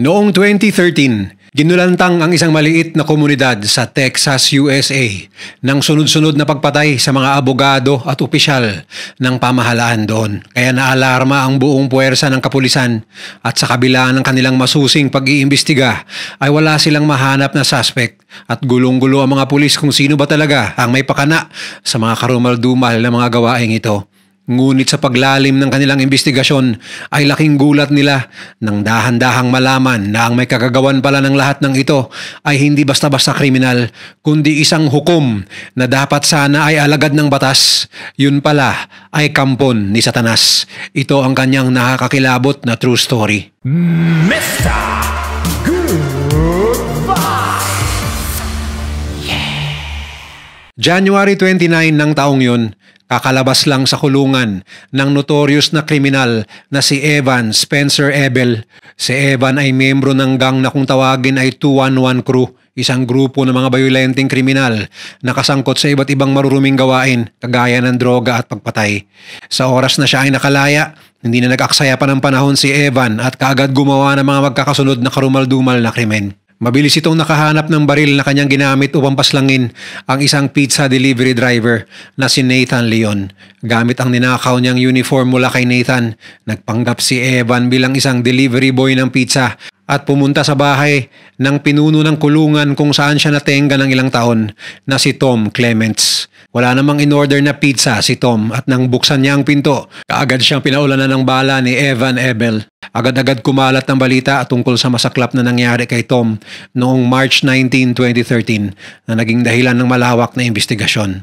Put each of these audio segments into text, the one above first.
Noong 2013, ginulantang ang isang maliit na komunidad sa Texas, USA ng sunod-sunod na pagpatay sa mga abogado at opisyal ng pamahalaan doon. Kaya naalarma ang buong puwersa ng kapulisan at sa kabila ng kanilang masusing pag-iimbestiga ay wala silang mahanap na suspect at gulong-gulo ang mga pulis kung sino ba talaga ang may pakana sa mga karumal-dumal na mga gawaing ito. Ngunit sa paglalim ng kanilang investigasyon ay laking gulat nila nang dahan-dahang malaman na ang may kagagawan pala ng lahat ng ito ay hindi basta-basta kriminal kundi isang hukom na dapat sana ay alagad ng batas. Yun pala ay kampon ni Satanas. Ito ang kanyang nakakakilabot na true story. Mr. Goodbye! January 29 ng taong yun, kakalabas lang sa kulungan ng notorious na kriminal na si Evan Spencer Ebel. Si Evan ay miyembro ng gang na kung tawagin ay 211 Crew, isang grupo ng mga bayolenteng kriminal na kasangkot sa iba't ibang maruruming gawain kagaya ng droga at pagpatay. Sa oras na siya ay nakalaya, hindi na nag-aksaya pa ng panahon si Evan at kaagad gumawa ng mga magkakasunod na karumal-dumal na krimen. Mabilis itong nakahanap ng baril na kanyang ginamit upang paslangin ang isang pizza delivery driver na si Nathan Leon. Gamit ang ninakaw niyang uniform mula kay Nathan, nagpanggap si Evan bilang isang delivery boy ng pizza at pumunta sa bahay ng pinuno ng kulungan kung saan siya natenga ng ilang taon na si Tom Clements. Wala namang in-order na pizza si Tom at nang buksan niya ang pinto, kaagad siyang pinaulanan ng bala ni Evan Ebel. Agad-agad kumalat ng balita tungkol sa masaklap na nangyari kay Tom noong March 19, 2013 na naging dahilan ng malawak na investigasyon.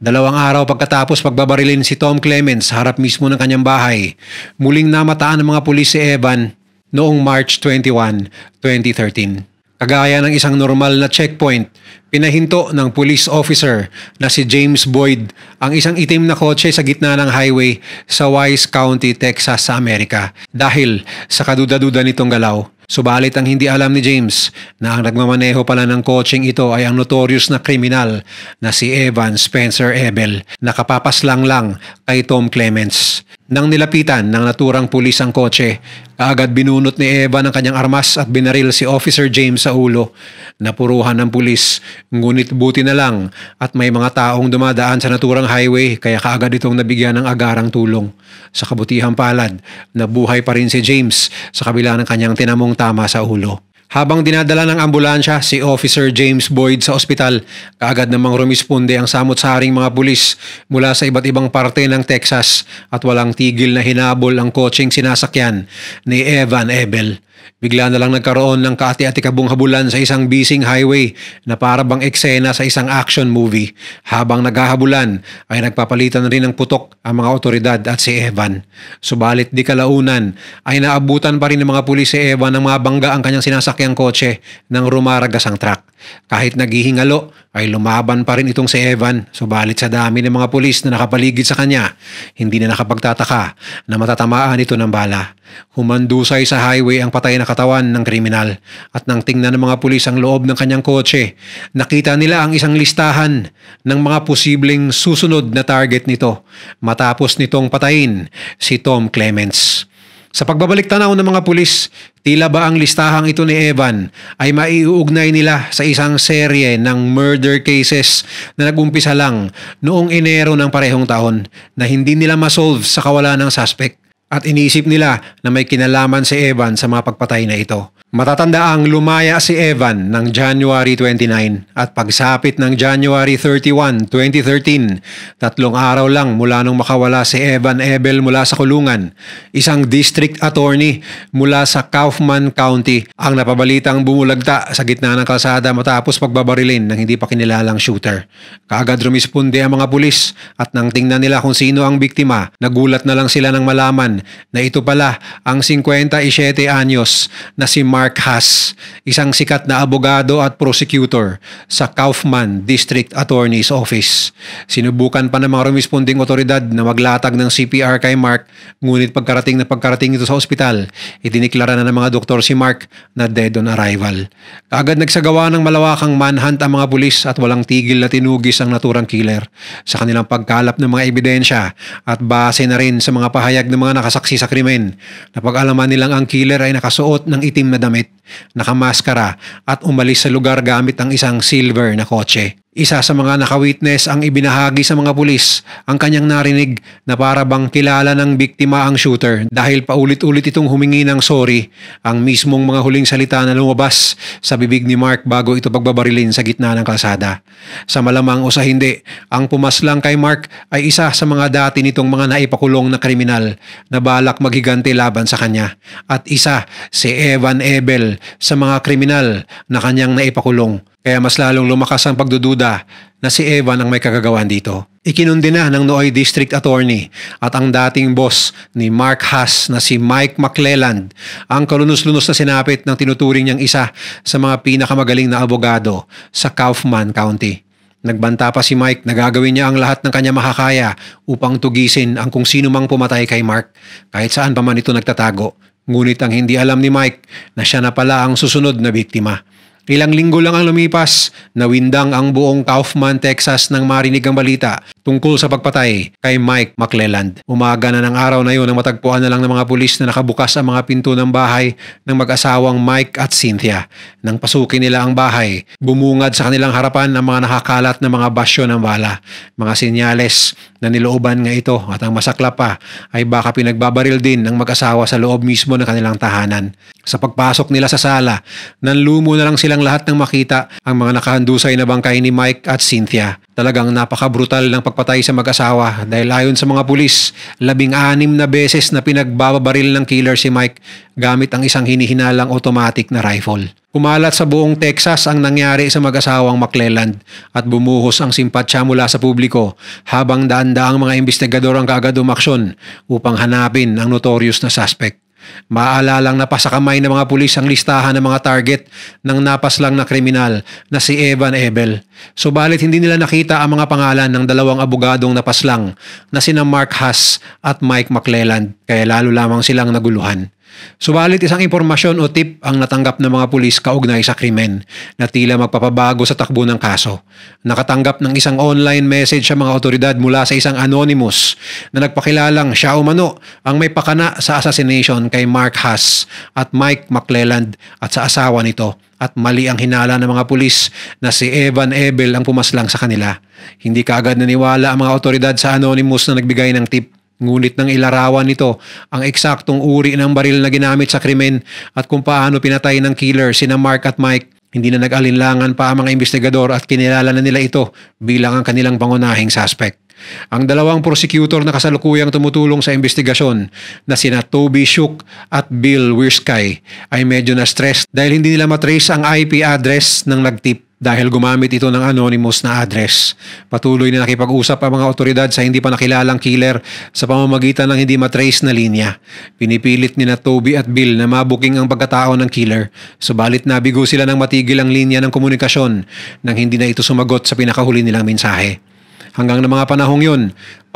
2 araw pagkatapos pagbabarilin si Tom Clements sa harap mismo ng kanyang bahay, muling namataan ng mga pulis si Evan noong March 21, 2013. Kagaya ng isang normal na checkpoint, pinahinto ng police officer na si James Boyd ang isang itim na kotse sa gitna ng highway sa Wise County, Texas sa Amerika dahil sa kaduda-duda nitong galaw. Subalit ang hindi alam ni James na ang nagmamaneho pala ng kotseng ito ay ang notorious na kriminal na si Evan Spencer Ebel na kapapaslang lang kay Tom Clements. Nang nilapitan ng naturang pulis ang kotse, kaagad binunot ni Evan ang kanyang armas at binaril si Officer James sa ulo. Napuruhan ng pulis, ngunit buti na lang at may mga taong dumadaan sa naturang highway kaya kaagad itong nabigyan ng agarang tulong. Sa kabutihang palad, nabuhay pa rin si James sa kabila ng kanyang tinamong tama sa ulo. Habang dinadala ng ambulansya si Officer James Boyd sa ospital, kaagad namang rumisponde ang samot-saring mga pulis mula sa iba't ibang parte ng Texas at walang tigil na hinabol ang kotseng sinasakyan ni Evan Ebel. Bigla na lang nagkaroon ng kaati-atikabong habulan sa isang busy highway na para bang eksena sa isang action movie. Habang naghahabulan ay nagpapalitan rin ng putok ang mga otoridad at si Evan. Subalit di kalaunan ay naabutan pa rin ng mga pulis si Evan ng mga bangga ang kanyang sinasakyang kotse nang rumaragas ang truck. Kahit naghihingalo ay lumaban pa rin itong si Evan. Subalit sa dami ng mga pulis na nakapaligid sa kanya, hindi na nakapagtataka na matatamaan ito ng bala. Humandusay sa highway ang patay na katawan ng kriminal at nang tingnan ng mga pulis ang loob ng kanyang kotse, nakita nila ang isang listahan ng mga posibleng susunod na target nito matapos nitong patayin si Tom Clements. Sa pagbabalik tanaw ng mga pulis, tila ba ang listahang ito ni Evan ay maiuugnay nila sa isang serye ng murder cases na nagumpisa lang noong Enero ng parehong taon na hindi nila masolve sa kawalan ng suspect. At iniisip nila na may kinalaman si Evan sa mga pagpatay na ito. Matatandaang lumaya si Evan ng January 29 at pagsapit ng January 31, 2013, 3 araw lang mula nung makawala si Evan Ebel mula sa kulungan, isang district attorney mula sa Kaufman County ang napabalitang bumulagta sa gitna ng kalsada matapos pagbabarilin ng hindi pa kinilalang shooter. Kaagad rumisponde ang mga pulis at nang tingnan nila kung sino ang biktima, nagulat na lang sila nang malaman na ito pala ang 57 anyos na si Mark Haas, isang sikat na abogado at prosecutor sa Kaufman District Attorney's Office. Sinubukan pa ng mga rumisponding otoridad na maglatag ng CPR kay Mark, ngunit pagkarating ito sa ospital, idiniklara na ng mga doktor si Mark na dead on arrival. Kaagad nagsagawa ng malawakang manhunt ang mga pulis at walang tigil na tinugis ang naturang killer. Sa kanilang pagkalap ng mga ebidensya at base na rin sa mga pahayag ng mga nakasaksi sa krimen. Napag-alaman nilang ang killer ay nakasuot ng itim na damit, nakamaskara at umalis sa lugar gamit ang isang silver na kotse. Isa sa mga nakawitness ang ibinahagi sa mga pulis ang kanyang narinig na para bang kilala ng biktima ang shooter dahil paulit-ulit itong humingi ng sorry, ang mismong mga huling salita na lumabas sa bibig ni Mark bago ito pagbabarilin sa gitna ng kalsada. Sa malamang o sa hindi, ang pumaslang kay Mark ay isa sa mga dati nitong mga naipakulong na kriminal na balak maghigante laban sa kanya at isa si Evan Ebel sa mga kriminal na kanyang naipakulong. Kaya mas lalong lumakas ang pagdududa na si Evan ang may kagagawan dito. Ikinundi na ng Nooy District Attorney at ang dating boss ni Mark Hass na si Mike McClelland ang kalunos-lunos na sinapit ng tinuturing niyang isa sa mga pinakamagaling na abogado sa Kaufman County. Nagbanta pa si Mike na gagawin niya ang lahat ng kanya makakaya upang tugisin ang kung sino mang pumatay kay Mark kahit saan pa man ito nagtatago. Ngunit ang hindi alam ni Mike na siya na pala ang susunod na biktima. Ilang linggo lang ang lumipas, nawindang ang buong Kaufman, Texas nang marinig ang balita tungkol sa pagpatay kay Mike McClelland. Umaga na ng araw na yun nang matagpuan na lang ng mga pulis na nakabukas ang mga pinto ng bahay ng mag-asawang Mike at Cynthia. Nang pasukin nila ang bahay, bumungad sa kanilang harapan ang mga nakakalat na mga basyo ng bala, mga senyales na nilooban nga ito at ang masaklap pa ay baka pinagbabaril din ng mag-asawa sa loob mismo ng kanilang tahanan. Sa pagpasok nila sa sala, nanlumo na lang silang lahat ng makita ang mga nakahandusay na bangkay ni Mike at Cynthia. Talagang napaka-brutal ng pagpatay sa mag-asawa dahil ayon sa mga pulis, 16 na beses na pinagbabaril ng killer si Mike gamit ang isang hinihinalang automatic na rifle. Kumalat sa buong Texas ang nangyari sa mag-asawang McClelland at bumuhos ang simpatsya mula sa publiko habang daan-daang mga investigador ang kaagad umaksyon upang hanapin ang notorious na suspect. Maalalang napasa kamay ng mga pulis ang listahan ng mga target ng napaslang na kriminal na si Evan Ebel. Subalit hindi nila nakita ang mga pangalan ng dalawang abogadong napaslang na sina Mark Hass at Mike McClelland kaya lalo lamang silang naguluhan. Subalit isang impormasyon o tip ang natanggap ng mga pulis kaugnay sa krimen na tila magpapabago sa takbo ng kaso. Nakatanggap ng isang online message sa mga otoridad mula sa isang anonymous na nagpakilalang siya umano ang may pakana sa assassination kay Mark Hass at Mike McClelland at sa asawa nito at mali ang hinala ng mga pulis na si Evan Ebel ang pumaslang sa kanila. Hindi kaagad naniwala ang mga otoridad sa anonymous na nagbigay ng tip. Ngunit nang ilarawan nito ang eksaktong uri ng baril na ginamit sa krimen at kung paano pinatay ng killer sina Mark at Mike, hindi na nag-alinlangan pa ang mga investigador at kinilala na nila ito bilang ang kanilang pangunahing suspect. Ang dalawang prosecutor na kasalukuyang tumutulong sa investigasyon na sina Toby Shook at Bill Wirskay ay medyo na-stress dahil hindi nila matrace ang IP address ng nagtip. Dahil gumamit ito ng anonymous na address. Patuloy na nakipag-usap ang mga otoridad sa hindi pa nakilalang killer sa pamamagitan ng hindi matrace na linya. Pinipilit ni na Toby at Bill na mabuking ang pagkatao ng killer, subalit nabigo sila ng matigil ang linya ng komunikasyon nang hindi na ito sumagot sa pinakahuli nilang mensahe. Hanggang na mga panahong yun,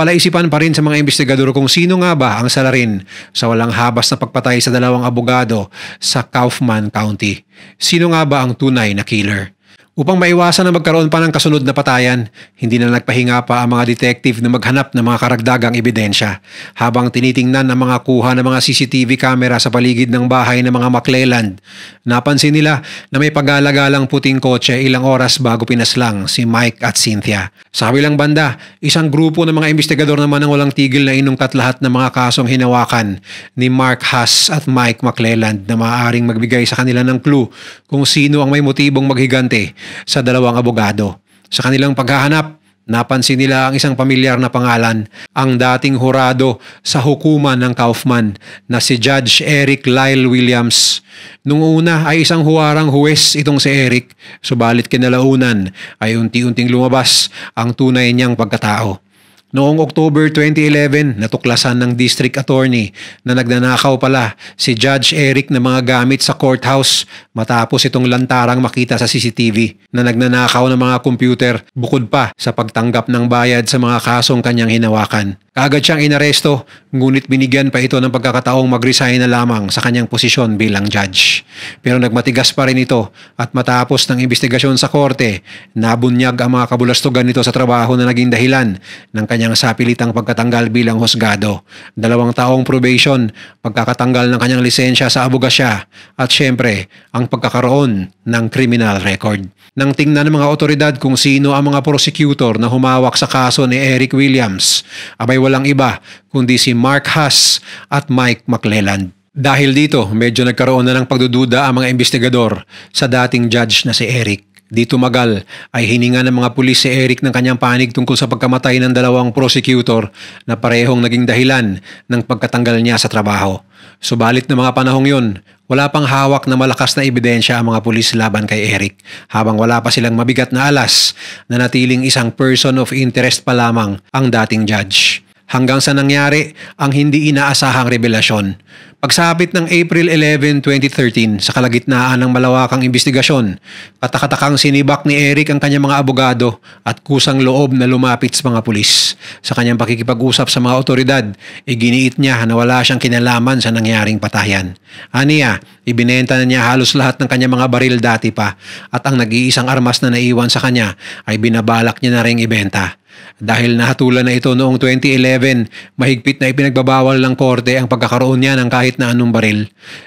palaisipan pa rin sa mga investigador kung sino nga ba ang salarin sa walang habas na pagpatay sa dalawang abogado sa Kaufman County. Sino nga ba ang tunay na killer? Upang maiwasan na magkaroon pa ng kasunod na patayan, hindi na nagpahinga pa ang mga detective na maghanap ng mga karagdagang ebidensya. Habang tinitingnan ang mga kuha ng mga CCTV camera sa paligid ng bahay ng mga McClelland, napansin nila na may pagalagalang puting kotse ilang oras bago pinaslang si Mike at Cynthia. Sa kabilang banda, isang grupo ng mga investigador naman ang walang tigil na inungkat lahat ng mga kasong hinawakan ni Mark Hass at Mike McClelland na maaaring magbigay sa kanila ng clue kung sino ang may motibong maghigante sa dalawang abogado. Sa kanilang paghahanap, napansin nila ang isang pamilyar na pangalan, ang dating hurado sa hukuman ng Kaufman na si Judge Eric Lyle Williams. Nung una ay isang huwarang huwes itong si Eric, subalit kinalaunan ay unti-unting lumabas ang tunay niyang pagkatao. Noong October 2011, natuklasan ng District Attorney na nagnanakaw pala si Judge Eric ng mga gamit sa courthouse matapos itong lantarang makita sa CCTV na nagnanakaw ng mga computer bukod pa sa pagtanggap ng bayad sa mga kasong kanyang hinawakan. Kaagad siyang inaresto, ngunit binigyan pa ito ng pagkakataong mag-resign na lamang sa kanyang posisyon bilang judge. Pero nagmatigas pa rin ito at matapos ng investigasyon sa korte, nabunyag ang mga kabulastugan nito sa trabaho na naging dahilan ng kanyang sapilitang pagkatanggal bilang husgado. 2 taong probation, pagkakatanggal ng kanyang lisensya sa abogasya at syempre ang pagkakaroon ng criminal record. Nang tingnan ng mga otoridad kung sino ang mga prosecutor na humawak sa kaso ni Eric Williams, abay walang iba kundi si Mark Haas at Mike McClelland. Dahil dito, medyo nagkaroon na ng pagdududa ang mga investigador sa dating judge na si Eric. Di tumagal ay hininga ng mga pulis si Eric ng kanyang panig tungkol sa pagkamatay ng 2 prosecutor na parehong naging dahilan ng pagkatanggal niya sa trabaho. Subalit ng mga panahong yun, wala pang hawak na malakas na ebidensya ang mga pulis laban kay Eric habang wala pa silang mabigat na alas na natiling isang person of interest pa lamang ang dating judge. Hanggang sa nangyari ang hindi inaasahang revelasyon. Pagsapit ng April 11, 2013 sa kalagitnaan ng malawakang investigasyon, katakatakang sinibak ni Eric ang kanyang mga abogado at kusang loob na lumapit sa mga pulis. Sa kanyang pakikipag-usap sa mga otoridad, iginiit niya na wala siyang kinalaman sa nangyaring patayan. Aniya, ibinenta na niya halos lahat ng kanyang mga baril dati pa at ang nag-iisang armas na naiwan sa kanya ay binabalak niya na ring ibenta. Dahil nahatulan na ito noong 2011, mahigpit na ipinagbabawal ng korte ang pagkakaroon niya ng kahit na anong baril.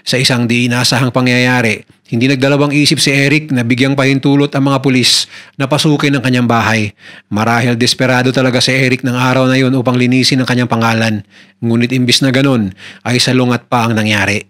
Sa isang di inaasahang pangyayari, hindi nagdalawang isip si Eric na bigyang pahintulot ang mga pulis na pasukin ang kanyang bahay. Marahil desperado talaga si Eric ng araw na yun upang linisin ang kanyang pangalan. Ngunit imbis na ganun ay salungat pa ang nangyari.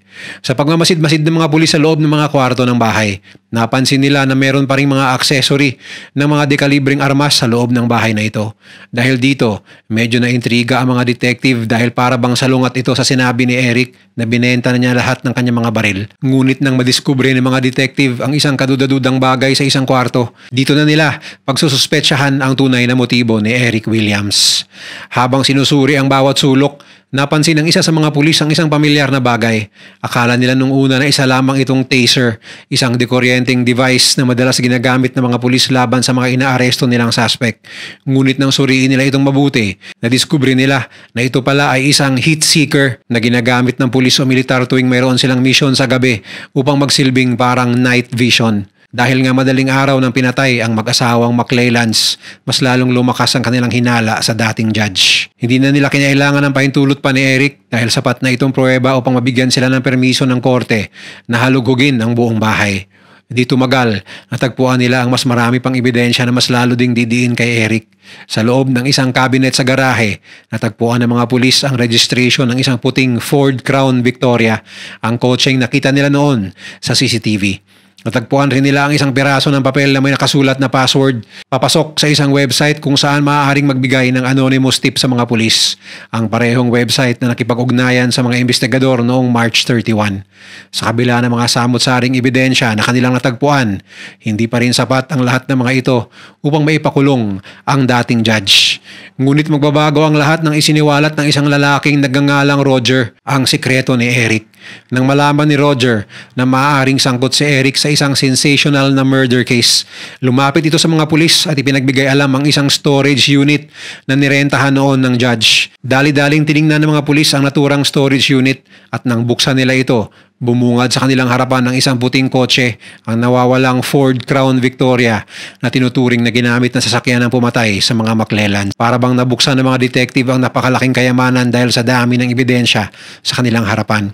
Sa pagmamasid-masid ng mga pulis sa loob ng mga kwarto ng bahay, napansin nila na meron pa ring mga accessory ng mga dekalibring armas sa loob ng bahay na ito. Dahil dito, medyo naintriga ang mga detective dahil para bang salungat ito sa sinabi ni Eric na binenta na niya lahat ng kanyang mga baril. Ngunit nang madiskubre ng mga detective ang isang kadudadudang bagay sa isang kwarto, dito na nila pagsususpetsyahan ang tunay na motibo ni Eric Williams. Habang sinusuri ang bawat sulok, napansin ng isa sa mga pulis ang isang pamilyar na bagay. Akala nila nung una na isa lamang itong taser, isang dekoryenteng device na madalas ginagamit ng mga pulis laban sa mga inaaresto nilang suspect. Ngunit nang suriin nila itong mabuti, nadiskubre nila na ito pala ay isang heat seeker na ginagamit ng pulis o militar tuwing mayroon silang mission sa gabi upang magsilbing parang night vision. Dahil nga madaling araw nang pinatay ang mag-asawang McClellands, mas lalong lumakas ang kanilang hinala sa dating judge. Hindi na nila kinailangan ng pahintulot pa ni Eric dahil sapat na itong pruweba upang mabigyan sila ng permiso ng korte na halughugin ang buong bahay. Di tumagal, natagpuan nila ang mas marami pang ebidensya na mas lalo ding didiin kay Eric. Sa loob ng isang cabinet sa garahe, natagpuan ng mga pulis ang registration ng isang puting Ford Crown Victoria, ang kotseng nakita nila noon sa CCTV. Natagpuan rin nila ang isang piraso ng papel na may nakasulat na password papasok sa isang website kung saan maaaring magbigay ng anonymous tip sa mga pulis. Ang parehong website na nakipag-ugnayan sa mga investigador noong March 31. Sa kabila ng mga samot-saring ebidensya na kanilang natagpuan, hindi pa rin sapat ang lahat ng mga ito upang maipakulong ang dating judge. Ngunit magbabago ang lahat ng isiniwalat ng isang lalaking nagngangalang Roger, ang sikreto ni Eric. Nang malaman ni Roger na maaaring sangkot si Eric sa isang sensational na murder case, lumapit ito sa mga pulis at ipinagbigay alam ang isang storage unit na nirentahan noon ng judge. Dali-daling tiningnan ng mga pulis ang naturang storage unit at nang buksan nila ito, bumungad sa kanilang harapan ng isang puting kotse, ang nawawalang Ford Crown Victoria na tinuturing na ginamit na sasakyan ng pumatay sa mga McClellands. Para bang nabuksan ng mga detective ang napakalaking kayamanan dahil sa dami ng ebidensya sa kanilang harapan.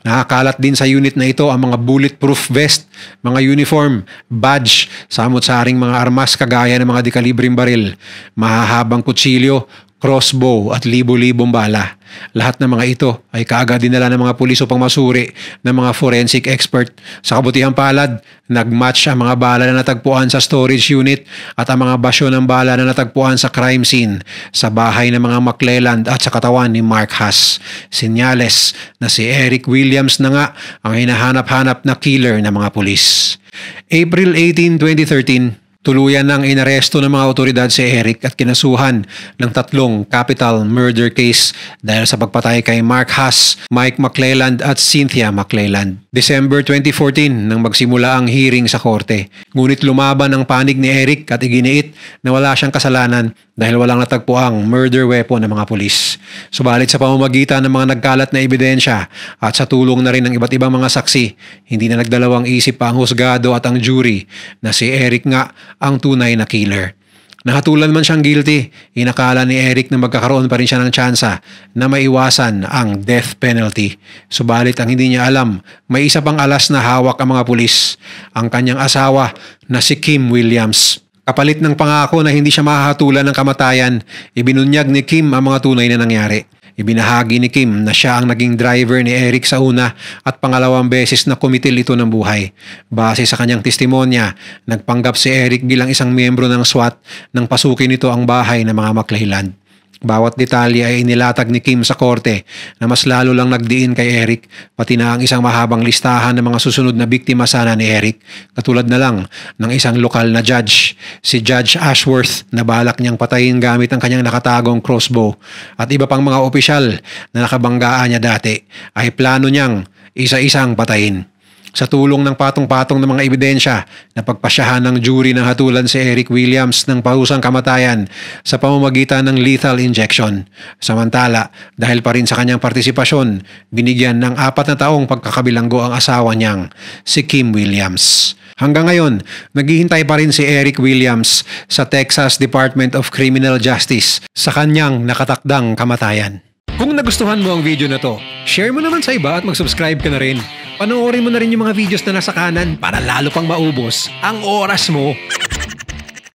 Nakakalat din sa unit na ito ang mga bulletproof vest, mga uniform, badge, samot-saring mga armas kagaya ng mga dekalibring baril, mahahabang kutsilyo, crossbow at libo-libong bala. Lahat ng mga ito ay kaagad dinala ng mga pulis upang masuri ng mga forensic expert. Sa kabutihang palad, nagmatch ang mga bala na natagpuan sa storage unit at ang mga basyo ng bala na natagpuan sa crime scene sa bahay ng mga McClelland at sa katawan ni Mark Haas. Senyales na si Eric Williams na nga ang hinahanap-hanap na killer ng mga pulis. April 18, 2013, Tuluyan ng inaresto ng mga otoridad si Eric at kinasuhan ng 3 capital murder case dahil sa pagpatay kay Mark Haas, Mike McClelland at Cynthia McClelland. December 2014 nang magsimula ang hearing sa korte. Ngunit lumaban ang panig ni Eric at iginiit na wala siyang kasalanan dahil walang natagpuang murder weapon ng mga pulis. Subalit sa pamamagitan ng mga nagkalat na ebidensya at sa tulong na rin ng iba't ibang mga saksi, hindi na nagdalawang isip pa ang husgado at ang jury na si Eric nga ang tunay na killer. Nahatulan man siyang guilty, inakala ni Eric na magkakaroon pa rin siya ng tsansa na maiwasan ang death penalty. Subalit ang hindi niya alam, may isa pang alas na hawak ang mga pulis, ang kanyang asawa na si Kim Williams. Kapalit ng pangako na hindi siya mahahatulan ng kamatayan, ibinunyag ni Kim ang mga tunay na nangyari. Ibinahagi ni Kim na siya ang naging driver ni Eric sa una at pangalawang beses na kumitil ito ng buhay. Base sa kanyang testimonya, nagpanggap si Eric bilang isang miyembro ng SWAT nang pasukin ito ang bahay ng mga McClelland. Bawat detalye ay inilatag ni Kim sa korte na mas lalo lang nagdiin kay Eric, pati na ang isang mahabang listahan ng mga susunod na biktima sana ni Eric, katulad na lang ng isang lokal na judge, si Judge Ashworth, na balak niyang patayin gamit ang kanyang nakatagong crossbow, at iba pang mga opisyal na nakabanggaan niya dati ay plano niyang isa-isang patayin. Sa tulong ng patong-patong ng mga ebidensya, napagpasyahan ng jury na hatulan si Eric Williams ng pahusang kamatayan sa pamamagitan ng lethal injection. Samantala, dahil pa rin sa kanyang partisipasyon, binigyan ng 4 na taong pagkakabilanggo ang asawa niyang, si Kim Williams. Hanggang ngayon, naghihintay pa rin si Eric Williams sa Texas Department of Criminal Justice sa kanyang nakatakdang kamatayan. Kung nagustuhan mo ang video na to, share mo naman sa iba at mag-subscribe ka na rin. Panoorin mo na rin yung mga videos na nasa kanan para lalo pang maubos ang oras mo.